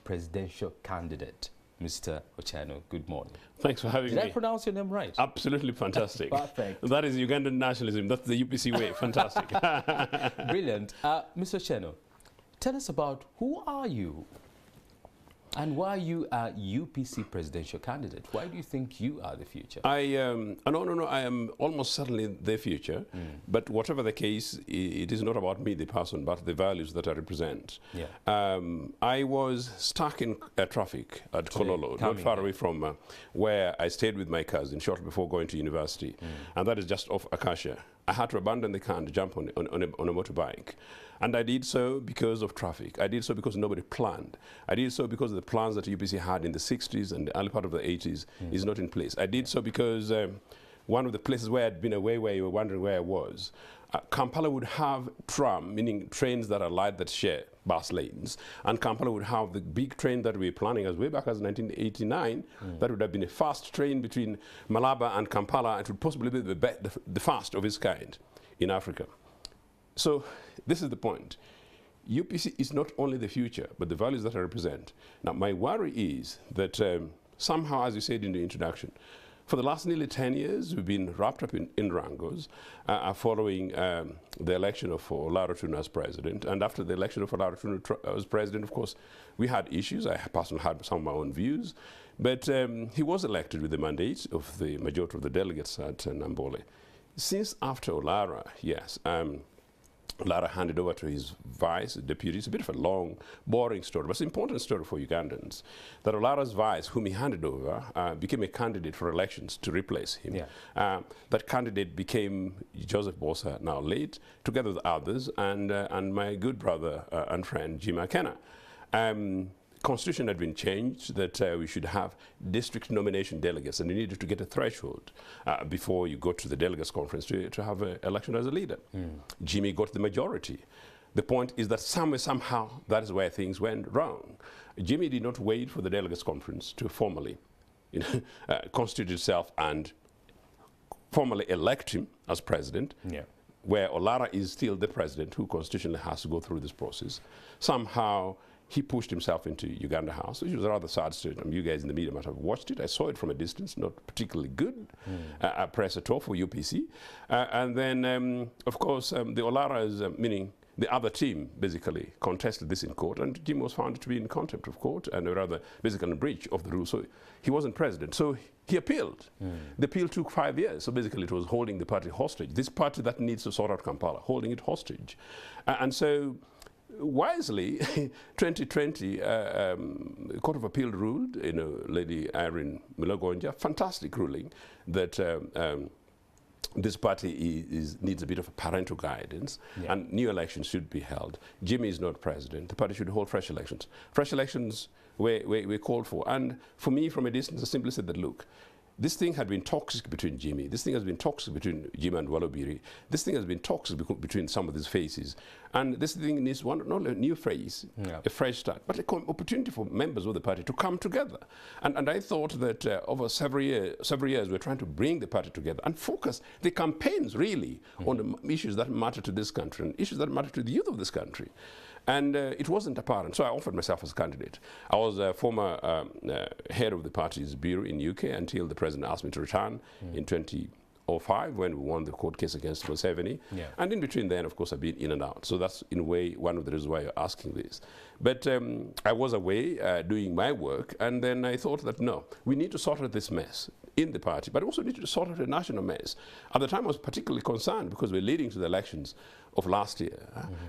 presidential candidate, Mr. Ochiano. Good morning. Thanks for having me. Did I pronounce your name right? Absolutely fantastic. Perfect. That is Ugandan nationalism. That's the UPC way. Fantastic. Brilliant. Mr. Ochiano, tell us about who are you and why you are UPC presidential candidate. Why do you think you are the future? I am almost certainly the future. But whatever the case, it is not about me, the person, but the values that I represent. Yeah. I was stuck in traffic at Kololo, not far away from where I stayed with my cousin shortly before going to university. And that is just off Acacia. I had to abandon the car and jump on a motorbike. And I did so because of traffic. I did so because nobody planned. I did so because of the plans that UPC had in the 60s and the early part of the 80s is not in place. I did so because one of the places where I'd been away, where you were wondering where I was, Kampala would have tram, meaning trains that are light that share bus lanes, and Kampala would have the big train that we were planning as way back as 1989. That would have been a fast train between Malaba and Kampala. It would possibly be the fast of its kind in Africa. So this is the point. UPC is not only the future, but the values that I represent. Now, my worry is that somehow, as you said in the introduction, for the last nearly 10 years, we've been wrapped up in wrangles following the election of Olara Tunu as president. And after the election of Olara Tunu as president, of course, we had issues. I personally had some of my own views. But he was elected with the mandate of the majority of the delegates at Nambole. Since after Olara, yes, Olara handed over to his vice deputy. It's a bit of a long, boring story, but it's an important story for Ugandans. That Olara's vice, whom he handed over, became a candidate for elections to replace him. Yeah. That candidate became Joseph Bosa, now late, together with others, and my good brother and friend, Jim McKenna. Constitution had been changed that we should have district nomination delegates, and you needed to get a threshold before you go to the delegates conference to have an election as a leader. Jimmy got the majority. The point is that somehow, that is where things went wrong. Jimmy did not wait for the delegates conference to formally constitute itself and formally elect him as president. Yeah. Where Olara is still the president who constitutionally has to go through this process. Somehow, he pushed himself into Uganda House, which was a rather sad story. You guys in the media might have watched it. I saw it from a distance, not particularly good press at all for UPC. And then, of course, the Olaras, meaning the other team, basically contested this in court, and Jim was found to be in contempt of court and rather basically in breach of the rules. So he wasn't president. So he appealed. The appeal took 5 years. So basically it was holding the party hostage. This party that needs to sort out Kampala, holding it hostage. And so wisely, 2020, Court of Appeal ruled, Lady Irene Milogonja, fantastic ruling, that this party needs a bit of a parental guidance, and new elections should be held. Jimmy is not president. The party should hold fresh elections. Fresh elections were called for. And for me, from a distance, I simply said that, look, this thing had been toxic between Jimmy. This thing has been toxic between Jim and Walobiri. This thing has been toxic between some of these faces. And this thing needs not a new face, a fresh start, but an opportunity for members of the party to come together. And I thought that over several years, we're trying to bring the party together and focus the campaigns really on the issues that matter to this country and issues that matter to the youth of this country. And it wasn't apparent, so I offered myself as a candidate. I was a former head of the party's bureau in UK until the president asked me to return in 2005 when we won the court case against Museveni. And in between then, of course, I've been in and out. So that's, in a way, one of the reasons why you're asking this. But I was away doing my work, and then I thought that, no, we need to sort out this mess in the party, but also need to sort out a national mess. At the time, I was particularly concerned because we're leading to the elections of last year.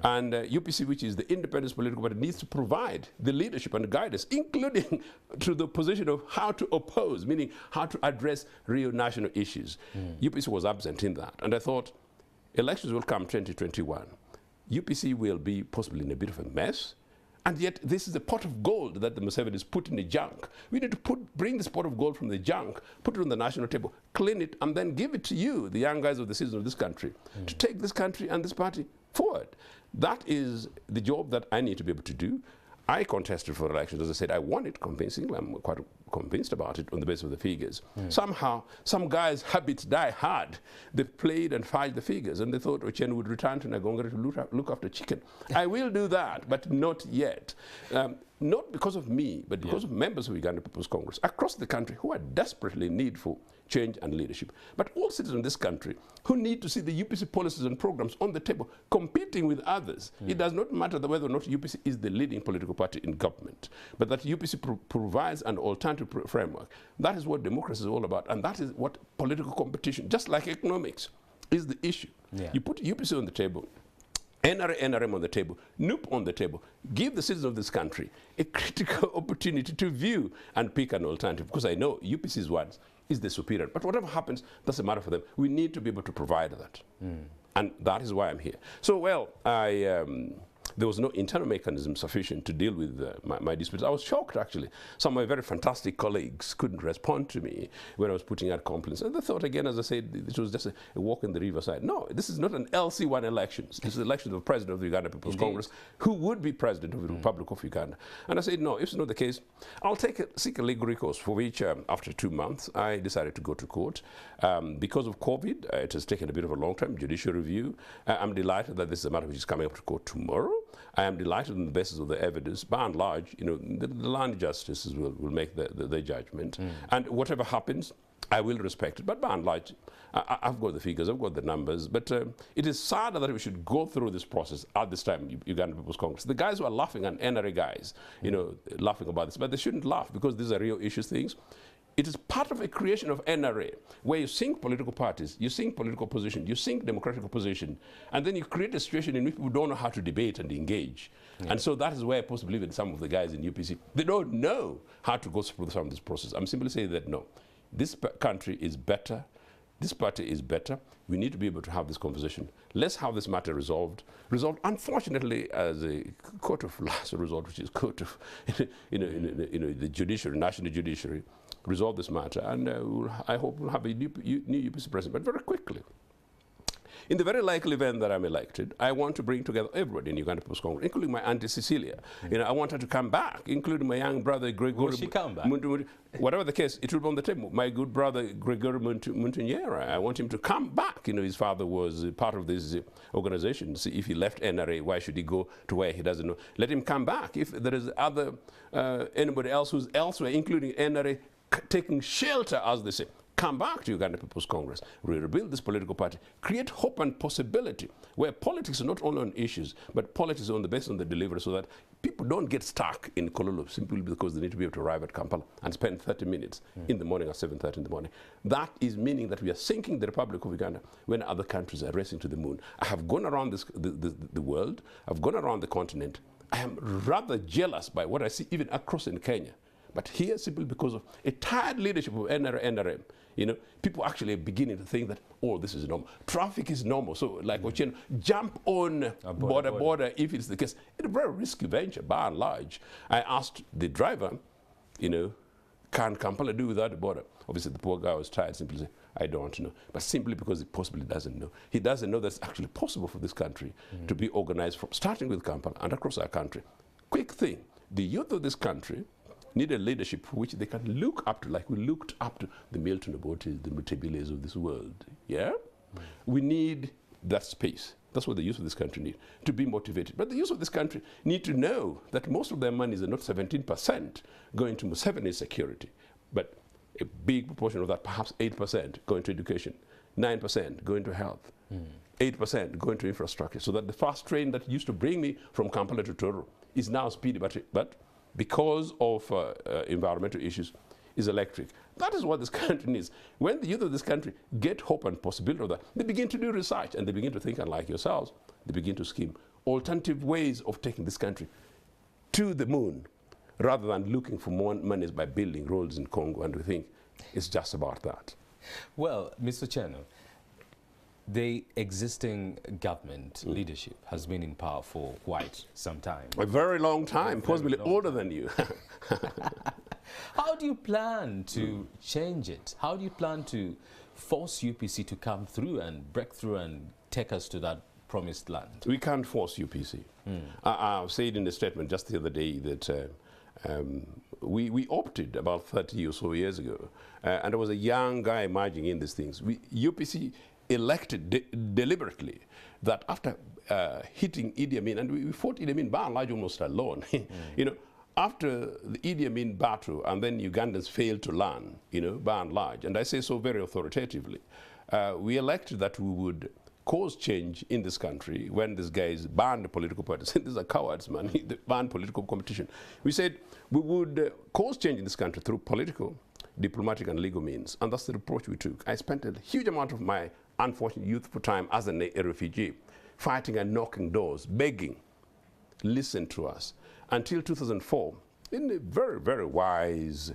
And UPC, which is the independent political party, needs to provide the leadership and guidance, including to the position of how to oppose, meaning how to address real national issues. UPC was absent in that. And I thought, elections will come 2021. UPC will be possibly in a bit of a mess. And yet, this is a pot of gold that the Musevenis put in the junk. We need to bring this pot of gold from the junk, put it on the national table, clean it, and then give it to you, the young guys of the citizens of this country, to take this country and this party forward. That is the job that I need to be able to do. I contested for elections. As I said, I won it convincingly. I'm quite convinced about it on the basis of the figures. Somehow, some guys' habits die hard. They played and fudged the figures, and they thought Ochieng would return to Nagongere to look after chicken. I will do that, but not yet. not because of me, but because of members of Uganda People's Congress across the country who are desperately in need for change and leadership, but all citizens in this country who need to see the UPC policies and programs on the table, competing with others. It does not matter whether or not UPC is the leading political party in government, but that UPC provides an alternative framework. That is what democracy is all about, and that is what political competition, just like economics, is the issue. You put UPC on the table, NRM on the table, NUP on the table, give the citizens of this country a critical opportunity to view and pick an alternative, because I know UPC's one is the superior. But whatever happens, doesn't matter for them. We need to be able to provide that. And that is why I'm here. So, well, there was no internal mechanism sufficient to deal with my disputes. I was shocked, actually. Some of my very fantastic colleagues couldn't respond to me when I was putting out complaints. And they thought, again, as I said, it was just a walk in the riverside. No, this is not an LC1 election. This is the election of the president of the Uganda People's Congress, who would be president of the Republic of Uganda. And I said, no, if it's not the case, I'll seek a legal recourse, for which, after 2 months, I decided to go to court. Because of COVID, it has taken a bit of a long time, judicial review. I'm delighted that this is a matter which is coming up to court tomorrow. I am delighted on the basis of the evidence. By and large, you know, the land justices will make the judgment. And whatever happens, I will respect it. But by and large, I've got the figures, I've got the numbers. But it is sad that we should go through this process at this time, Uganda People's Congress. The guys who are laughing, and NRA guys, you know, laughing about this, but they shouldn't laugh, because these are real issues things. It is part of a creation of NRA, where you sink political parties, you sink political opposition, you sink democratic opposition, and then you create a situation in which people don't know how to debate and engage. And so that is where I possibly believe in some of the guys in UPC. They don't know how to go through some of this process. I'm simply saying that, no, this country is better, this party is better. We need to be able to have this conversation. Let's have this matter resolved. Unfortunately, as a court of last resort, which is court of, the judiciary, national judiciary, resolve this matter, and I hope we'll have a new UPC president, but very quickly. In the very likely event that I'm elected, I want to bring together everybody in Uganda People's Congress, including my Auntie Cecilia. You know, I want her to come back, including my young brother Gregory. Will she come back? Whatever the case, it will be on the table. My good brother Gregory Muntunyera, I want him to come back. You know, his father was part of this organization. See, if he left NRA, why should he go to where he doesn't know? Let him come back. If there is other anybody else who's elsewhere, including NRA, taking shelter, as they say, come back to Uganda People's Congress, rebuild this political party, create hope and possibility, where politics is not only on issues, but politics is based on the delivery, so that people don't get stuck in Kololo simply because they need to be able to arrive at Kampala and spend 30 minutes in the morning at 7:30 in the morning. That is meaning that we are sinking the Republic of Uganda when other countries are racing to the moon. I have gone around the world, I've gone around the continent. I am rather jealous by what I see even across in Kenya. But here, simply because of a tired leadership of NRM, you know, people actually are beginning to think that, oh, this is normal. Traffic is normal. So, like, jump on border if it's the case. It's a very risky venture, by and large. I asked the driver, you know, can Kampala do without the border? Obviously, the poor guy was tired, simply saying, I don't know. But simply because he possibly doesn't know. He doesn't know that it's actually possible for this country to be organized from starting with Kampala and across our country. Quick thing, the youth of this country need a leadership for which they can look up to, like we looked up to the Milton Obotes, the Mutabiles of this world. Yeah? We need that space. That's what the youth of this country need, to be motivated. But the youth of this country need to know that most of their monies are not 17% going to Museveni's security, but a big proportion of that, perhaps 8%, going to education, 9% going to health, 8% going to infrastructure, so that the fast train that used to bring me from Kampala to Toro is now speedy, but because of environmental issues, is electric. That is what this country needs. When the youth of this country get hope and possibility of that, they begin to do research, and they begin to think, unlike yourselves, they begin to scheme alternative ways of taking this country to the moon, rather than looking for more money by building roads in Congo, and we think it's just about that. Well, Mr. Cheno, the existing government leadership has been in power for quite some time. A very long time, possibly older than you. How do you plan to change it? How do you plan to force UPC to come through and break through and take us to that promised land? We can't force UPC. I said in a statement just the other day that we opted about 30 or so years ago, and there was a young guy emerging in these things. UPC elected deliberately that after hitting Idi Amin, and we fought Idi Amin by and large almost alone, you know, after the Idi Amin battle, and then Ugandans failed to learn, you know, by and large, and I say so very authoritatively, we elected that we would cause change in this country when these guys banned political parties. These are cowards, man. They banned political competition. We said we would cause change in this country through political, diplomatic, and legal means, and that's the approach we took. I spent a huge amount of my unfortunate youthful time as a refugee, fighting and knocking doors, begging, listen to us, until 2004, in a very, very wise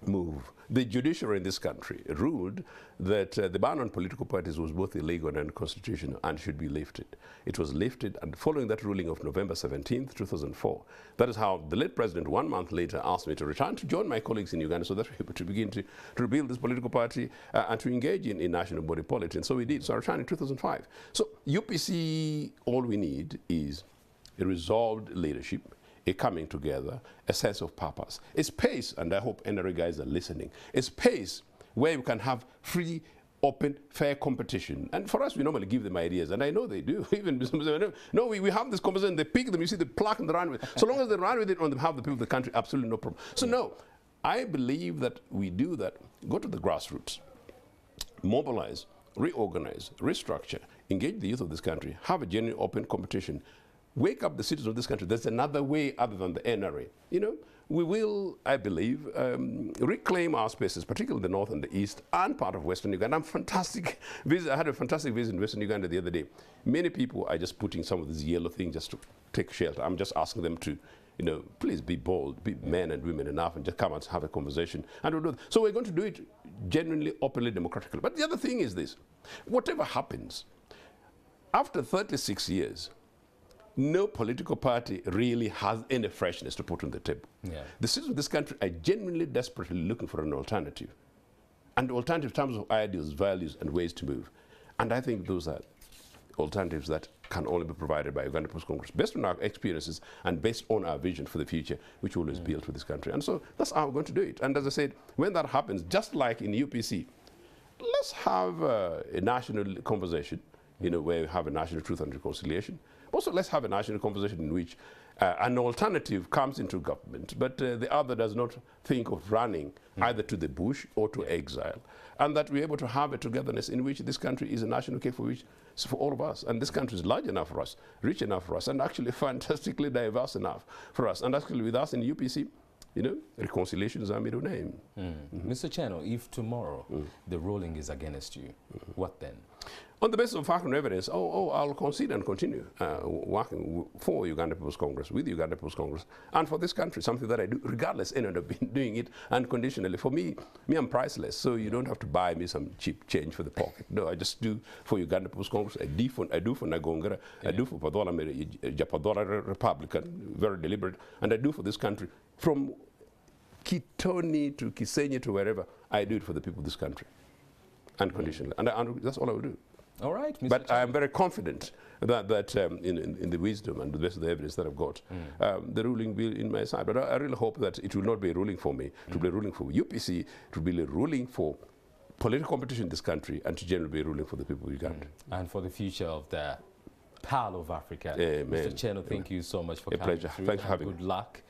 move, the judiciary in this country ruled that the ban on political parties was both illegal and unconstitutional and should be lifted. It was lifted, and following that ruling of November 17th, 2004, that is how the late president 1 month later asked me to return to join my colleagues in Uganda so that we were able to begin to rebuild this political party and to engage in national body politics. And so we did. So I returned in 2005. So UPC, all we need is a resolved leadership, a coming together, a sense of purpose, a space, and I hope NRA guys are listening, a space where you can have free, open, fair competition. And for us, we normally give them ideas, and I know they do. Even no, we have this conversation, they pick them, you see the plaque and they run with it. So long as they run with it on behalf of the people of the country, absolutely no problem. So no, I believe that we do that, go to the grassroots, mobilize, reorganize, restructure, engage the youth of this country, have a genuine open competition, wake up the citizens of this country. There's another way other than the NRA. You know, we will, I believe, reclaim our spaces, particularly the north and the east and part of Western Uganda. I had a fantastic visit in Western Uganda the other day. Many people are just putting some of these yellow things just to take shelter. I'm just asking them to, you know, please be bold, be men and women enough, and just come and have a conversation. And we'll do that. So we're going to do it genuinely, openly, democratically. But the other thing is this: whatever happens, after 36 years, no political party really has any freshness to put on the table. Yeah. The citizens of this country are genuinely desperately looking for an alternative. And alternative in terms of ideals, values, and ways to move. And I think those are alternatives that can only be provided by Uganda People's Congress, based on our experiences and based on our vision for the future, which we always built for this country. And so that's how we're going to do it. And as I said, when that happens, just like in UPC, let's have a national conversation, you know, where we have a national truth and reconciliation. Also, let's have a national conversation in which an alternative comes into government, but the other does not think of running either to the bush or to exile. And that we're able to have a togetherness in which this country is a national cake for all of us. And this country is large enough for us, rich enough for us, and actually fantastically diverse enough for us. And actually with us in UPC, you know, reconciliation is our middle name. Mr. Cheno, if tomorrow the ruling is against you, what then? On the basis of fact and evidence, I'll consider and continue working for Uganda People's Congress, with Uganda People's Congress, and for this country, something that I do, regardless, and I've been doing it unconditionally. For me, I'm priceless, so you don't have to buy me some cheap change for the pocket. No, I just do for Uganda People's Congress. I do for Nagongera, I do for Japadola Republican, very deliberate, and I do for this country. From Kitoni to Kisenyi to wherever, I do it for the people of this country, unconditionally. And that's all I will do. All right, Mr. But I am very confident that in the wisdom and the best of the evidence that I've got, the ruling will in my side. But I really hope that it will not be a ruling for me. It will be a ruling for UPC. It will be a ruling for political competition in this country, and to generally be a ruling for the people of Uganda. And for the future of the Pearl of Africa. Amen. Mr. Cheno, thank you so much for coming through. Thanks for having me. Good luck.